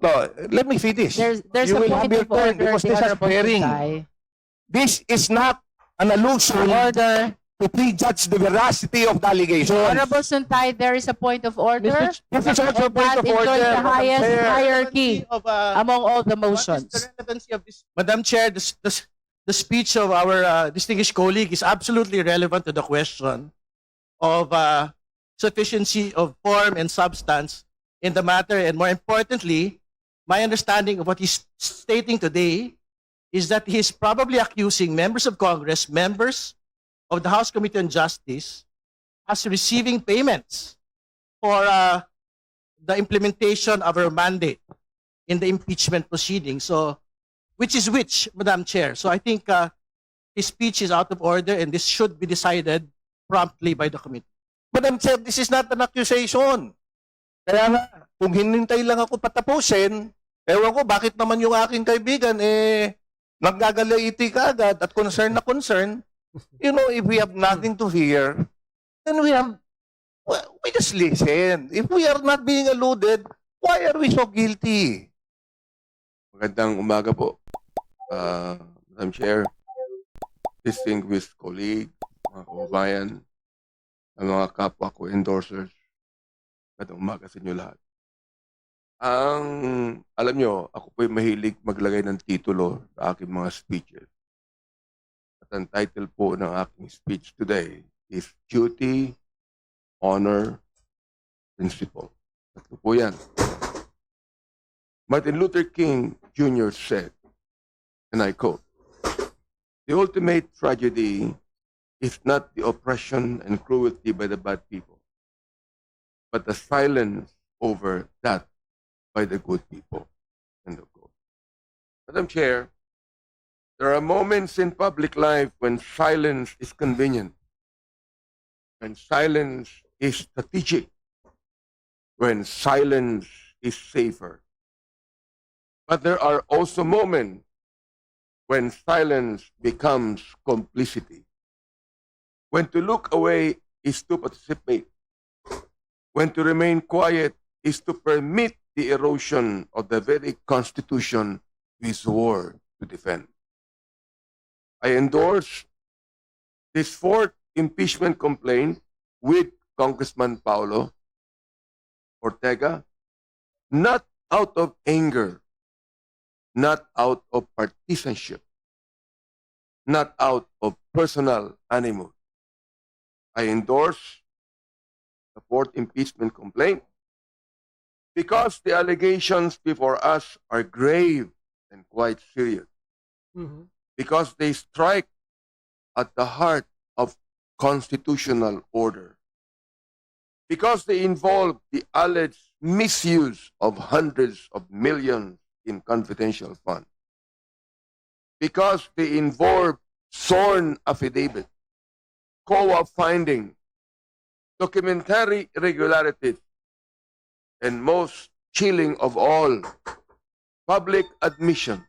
No, let me finish. There's You a will have point your of turn order, because the this is Honorable hearing. Sutay. This is not an allusion Order. to prejudge the veracity of the allegations. Honorable Suntay, there is a point of order. This is also a And point that of order, enjoys the Madam highest Chair. hierarchy Of, among all the what is motions. the relevancy of this? Madam Chair, the speech of our distinguished colleague is absolutely relevant to the question of sufficiency of form and substance in the matter. And more importantly, my understanding of what he's stating today is that he's probably accusing members of Congress, members of the House Committee on Justice, as receiving payments for the implementation of our mandate in the impeachment proceeding. So, which is which, Madam Chair? So I think his speech is out of order and this should be decided promptly by the committee. Madam Chair, this is not an accusation. Kaya nga, kung hinintay lang ako patapusin, ewan ko bakit naman yung aking kaibigan, naggagalaiti ka agad at concern na concern. You know, if we have nothing to fear, then we just listen. If we are not being alluded, why are we so guilty? Magandang umaga po, Madam Chair, distinguished colleague, mga kababayan, ang mga kapwa ko endorsers. Magandang umaga sa inyo lahat. Alam nyo, ako po'y mahilig maglagay ng titulo sa aking mga speeches. At ang title po ng aking speech today is Duty, Honor, Principle. Tatlo po yan. Martin Luther King Jr. said, and I quote, "The ultimate tragedy is not the oppression and cruelty by the bad people, but the silence over that by the good people." End of quote. Madam Chair, there are moments in public life when silence is convenient, when silence is strategic, when silence is safer. But there are also moments when silence becomes complicity, when to look away is to participate, when to remain quiet is to permit the erosion of the very Constitution we swore to defend. I endorse this fourth impeachment complaint with Congressman Paulo Ortega, not out of anger, not out of partisanship, not out of personal animus. I endorse the fourth impeachment complaint because the allegations before us are grave and quite serious. Because they strike at the heart of constitutional order. Because they involve the alleged misuse of hundreds of millions in confidential funds. Because they involve sworn affidavit, COA finding, documentary irregularities, and most chilling of all, public admission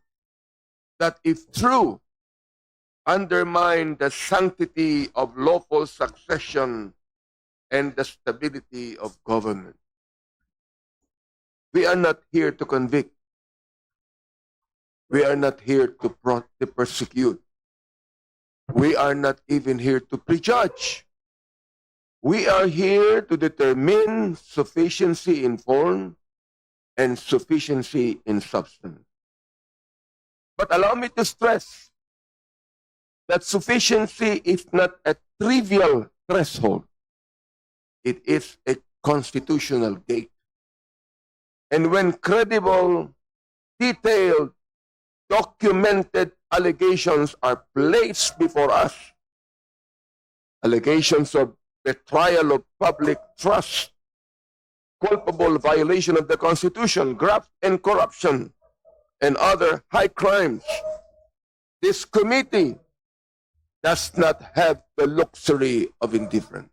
that if true, undermine the sanctity of lawful succession and the stability of government. We are not here to convict. We are not here to persecute. We are not even here to prejudge. We are here to determine sufficiency in form and sufficiency in substance. But allow me to stress that sufficiency is not a trivial threshold. It is a constitutional gate. And when credible, detailed, documented allegations are placed before us, allegations of betrayal of public trust, culpable violation of the Constitution, graft and corruption, and other high crimes, this committee does not have the luxury of indifference,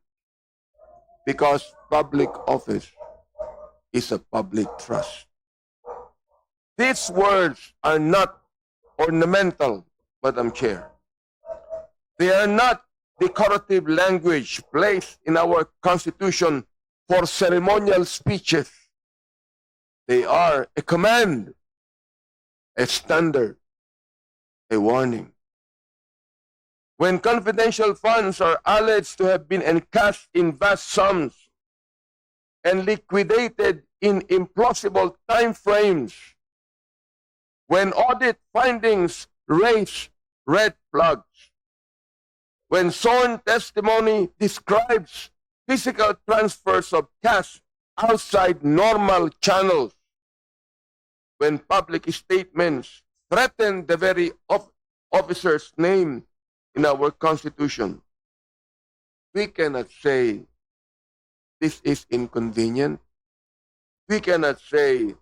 because public office is a public trust. These words are not ornamental, Madam Chair. They are not decorative language placed in our Constitution for ceremonial speeches. They are a command, a standard, a warning. When confidential funds are alleged to have been encashed in vast sums and liquidated in implausible time frames, when audit findings raise red flags, when sworn testimony describes physical transfers of cash outside normal channels, when public statements threaten the very officer's name in our Constitution, we cannot say this is inconvenient. We cannot say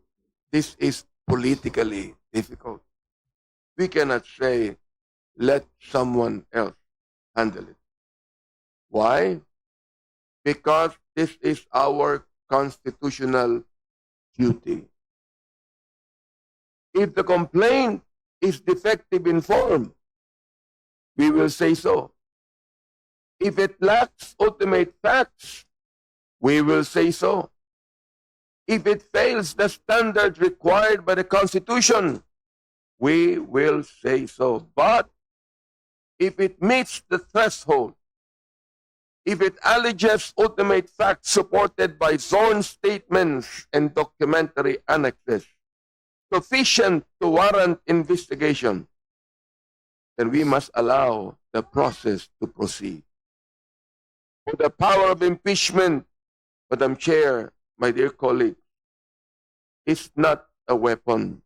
this is politically difficult. We cannot say let someone else handle it. Why? Because this is our constitutional duty. If the complaint is defective in form, we will say so. If it lacks ultimate facts, we will say so. If it fails the standard required by the Constitution, we will say so. But if it meets the threshold, if it alleges ultimate facts supported by sworn statements and documentary annexes, sufficient to warrant investigation, then we must allow the process to proceed. For the power of impeachment, Madam Chair, my dear colleague, is not a weapon.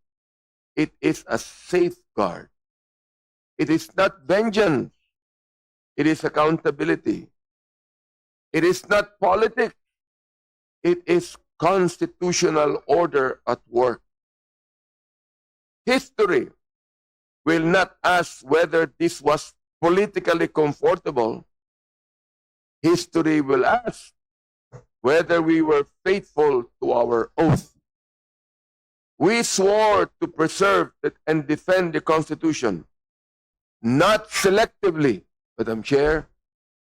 It is a safeguard. It is not vengeance. It is accountability. It is not politics. It is constitutional order at work. History will not ask whether this was politically comfortable. History will ask whether we were faithful to our oath. We swore to preserve and defend the Constitution, not selectively, Madam Chair,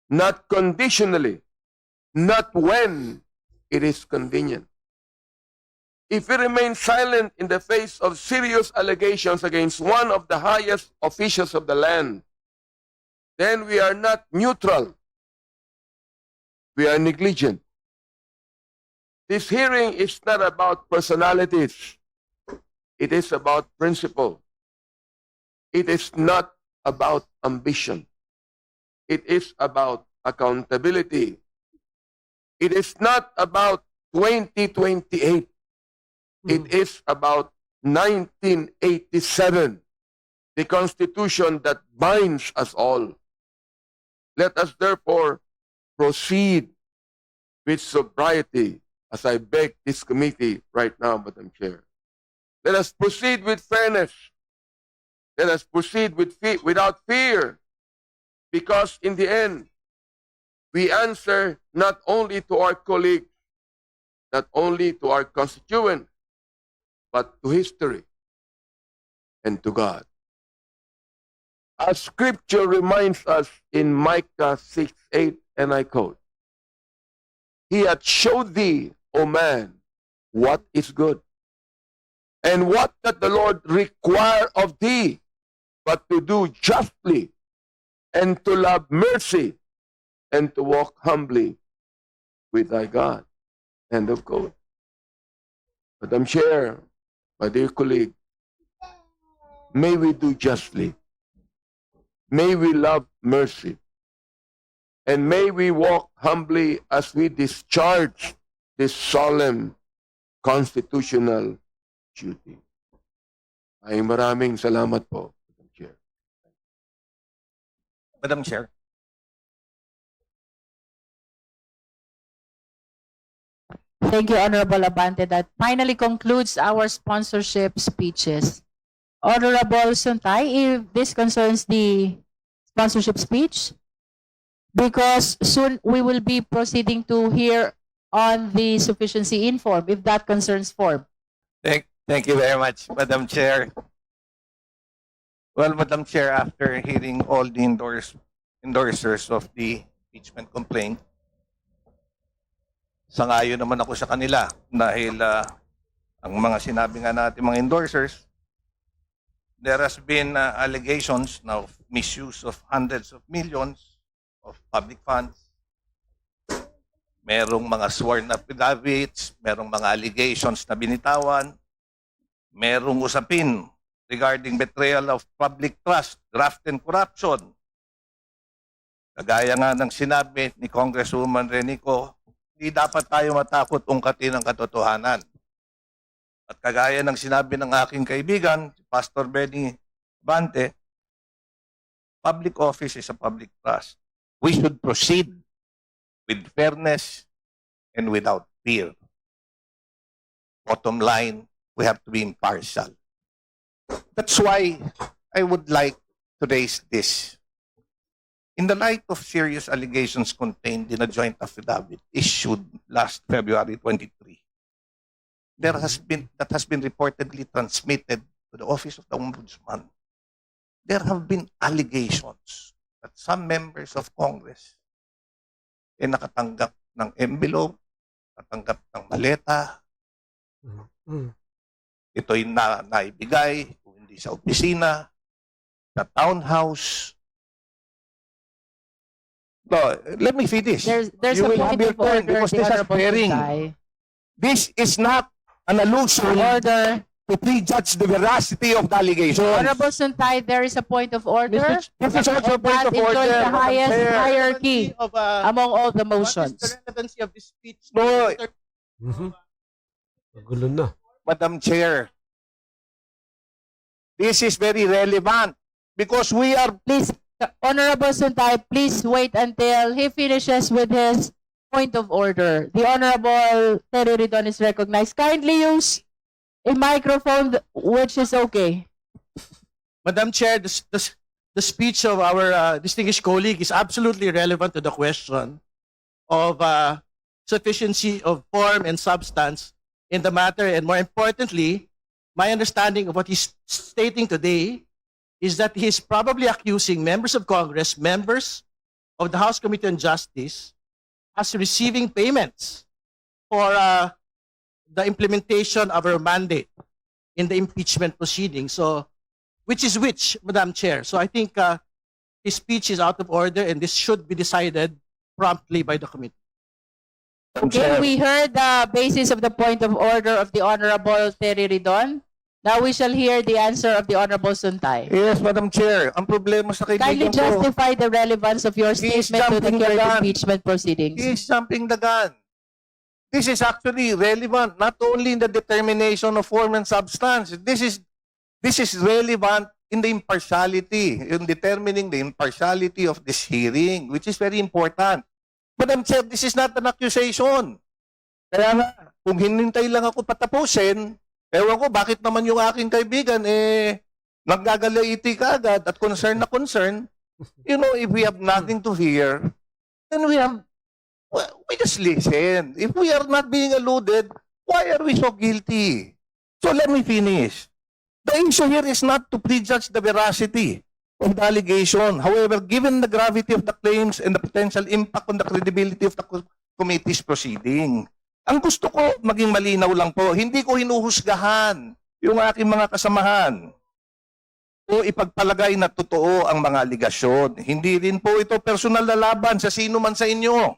not conditionally, not when it is convenient. If we remain silent in the face of serious allegations against one of the highest officials of the land, then we are not neutral. We are negligent. This hearing is not about personalities. It is about principle. It is not about ambition. It is about accountability. It is not about 2028. It is about 1987, the Constitution that binds us all. Let us therefore proceed with sobriety, as I beg this committee right now, Madam Chair. Let us proceed with fairness. Let us proceed without fear, because in the end, we answer not only to our colleagues, not only to our constituents, but to history and to God. As Scripture reminds us in Micah 6:8, and I quote, "He hath showed thee, O man, what is good, and what doth the Lord require of thee, but to do justly, and to love mercy, and to walk humbly with thy God." End of quote. Madam Chair, my dear colleague, may we do justly, may we love mercy, and may we walk humbly as we discharge this solemn constitutional duty. Ay maraming salamat po, Madam Chair. Madam Chair. Thank you, Honorable Abante. That finally concludes our sponsorship speeches. Honorable Suntay, if this concerns the sponsorship speech, because soon we will be proceeding to hear on the sufficiency in form, if that concerns form. Thank you very much, Madam Chair. Well, Madam Chair, after hearing all the endorsers of the impeachment complaint, sangayon naman ako sa kanila dahil ang mga sinabi nga natin mga endorsers, there has been allegations now of misuse of hundreds of millions of public funds. Merong mga sworn affidavits, merong mga allegations na binitawan, merong usapin regarding betrayal of public trust, graft and corruption. Kagaya nga ng sinabi ni Congresswoman Renico, hindi dapat tayo matakot ungkatin ang katotohanan. At kagaya ng sinabi ng aking kaibigan, Pastor Benny Bante, public office is a public trust. We should proceed with fairness and without fear. Bottom line, we have to be impartial. That's why I would like to raise this. In the light of serious allegations contained in a joint affidavit issued last February 23, that has been reportedly transmitted to the Office of the Ombudsman. There have been allegations that some members of Congress nakatanggap ng envelope, nakatanggap ng maleta. Ito'y naibigay, kung hindi sa opisina, sa townhouse. No, let me finish. There's You a will have point your of turn order, because the this is Honorable bearing. Santay. This is not an allusion Order. to prejudge the veracity of the allegations. Honorable Santay, there is a point of order. This is also a And point that of enjoys order. the highest Madam Chair. hierarchy Of, among all the what is the motions. relevancy of this speech? No. Magulo na. Madam Chair, this is very relevant because we are Please, Honorable Santay, please wait until he finishes with his point of order. The Honorable Terry Ridon is recognized. Kindly use a microphone which is okay. Madam Chair, the speech of our distinguished colleague is absolutely relevant to the question of sufficiency of form and substance in the matter. And more importantly, my understanding of what he's stating today is that he's probably accusing members of Congress, members of the House Committee on Justice, as receiving payments for the implementation of our mandate in the impeachment proceeding. So, which is which, Madam Chair? So I think his speech is out of order and this should be decided promptly by the committee. Okay, we heard the basis of the point of order of the Honorable Terry Ridon. Now we shall hear the answer of the Honorable Suntay. Yes, Madam Chair. Ang problema sa Kindly kaibigan ko, justify the relevance of your He is statement to the jumping the current gun. impeachment proceedings. he is jumping the gun. This is actually relevant not only in the determination of form and substance. This is relevant in the impartiality, in determining the impartiality of this hearing, which is very important. Madam Chair, this is not an accusation. Kaya nga, kung hinintay lang ako patapusin, ewan ko bakit naman yung aking kaibigan, naggagalaiti ka agad at concern na concern. You know, if we have nothing to fear, then we just listen. If we are not being alluded, why are we so guilty? So let me finish. The issue here is not to prejudge the veracity of the allegation. However, given the gravity of the claims and the potential impact on the credibility of the committee's proceeding, ang gusto ko maging malinaw lang po, hindi ko hinuhusgahan yung aking mga kasamahan o ipagpalagay na totoo ang mga aligasyon. Hindi rin po ito personal na laban sa sino man sa inyo.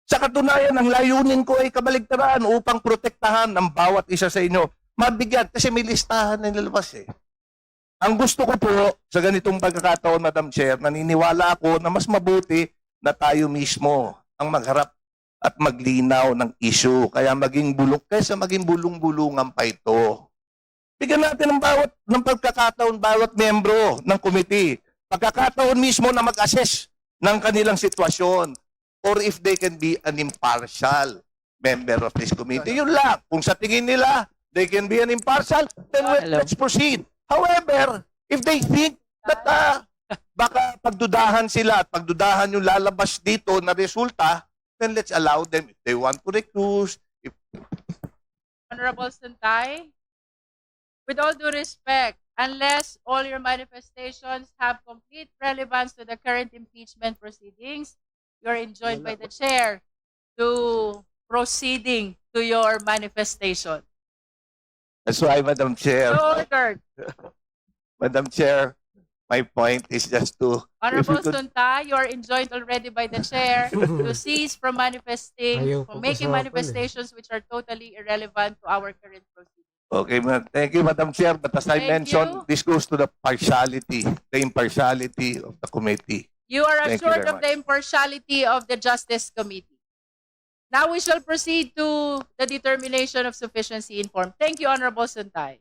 Sa katunayan, ang layunin ko ay kabaligtaran upang protektahan ang bawat isa sa inyo. Mabigyan kasi may listahan na nilalabas eh. Ang gusto ko po sa ganitong pagkakataon, Madam Chair, naniniwala ako na mas mabuti na tayo mismo ang magharap at maglinaw ng issue. Kaya maging kaysa maging bulong-bulungan pa ito. Bigyan natin ng pagkakataon bawat membro ng committee. Pagkakataon mismo na mag-assess ng kanilang sitwasyon or if they can be an impartial member of this committee. Yun lang. Kung sa tingin nila, they can be an impartial, then let's proceed. However, if they think that baka pagdudahan sila at pagdudahan yung lalabas dito na resulta, then let's allow them if they want to recuse. Honorable Suntay, with all due respect, unless all your manifestations have complete relevance to the current impeachment proceedings, you're enjoined by the chair to proceeding to your manifestation. That's why, Madam Chair, So ordered. Madam Chair, my point is just to, Honorable If you could- Sunta, you are enjoined already by the chair to cease from manifesting, Ayaw from po making usapan eh. manifestations which are totally irrelevant to our current proceedings. okay, thank you, Madam Chair, but as I Thank mentioned, you. this goes to the impartiality of the committee. You are Thank you assured very of the impartiality of the Justice Committee. Now we shall proceed to the determination of sufficiency in form. Thank you, Honorable Suntay.